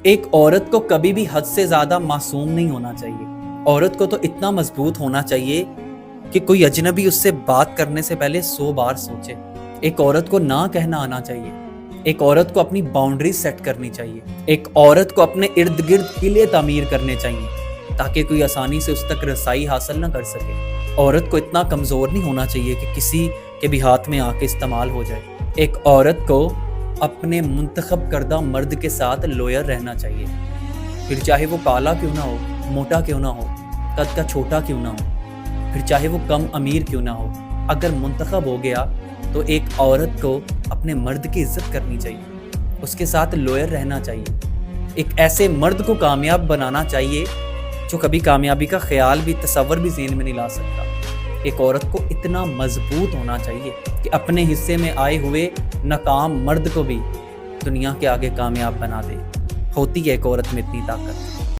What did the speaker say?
ایک عورت کو کبھی بھی حد سے زیادہ معصوم نہیں ہونا چاہیے۔ عورت کو تو اتنا مضبوط ہونا چاہیے کہ کوئی اجنبی اس سے بات کرنے سے پہلے 100 بار سوچے۔ ایک عورت کو نہ کہنا آنا چاہیے۔ ایک عورت کو اپنی باؤنڈری سیٹ کرنی چاہیے۔ ایک عورت کو اپنے ارد گرد قلعے تعمیر کرنے چاہیے تاکہ کوئی آسانی سے اس تک رسائی حاصل نہ کر سکے۔ عورت کو اتنا کمزور نہیں ہونا چاہیے کہ کسی کے بھی ہاتھ میں آ کے استعمال ہو جائے۔ ایک عورت کو اپنے منتخب کردہ مرد کے ساتھ لوئل رہنا چاہیے، پھر چاہے وہ کالا کیوں نہ ہو، موٹا کیوں نہ ہو، قد کا چھوٹا کیوں نہ ہو، پھر چاہے وہ کم امیر کیوں نہ ہو۔ اگر منتخب ہو گیا تو ایک عورت کو اپنے مرد کی عزت کرنی چاہیے، اس کے ساتھ لوئل رہنا چاہیے۔ ایک ایسے مرد کو کامیاب بنانا چاہیے جو کبھی کامیابی کا خیال بھی، تصور بھی ذہن میں نہیں لا سکتا۔ ایک عورت کو اتنا مضبوط ہونا چاہیے کہ اپنے حصے میں آئے ہوئے ناکام مرد کو بھی دنیا کے آگے کامیاب بنا دے۔ ہوتی ہے ایک عورت میں اتنی طاقت۔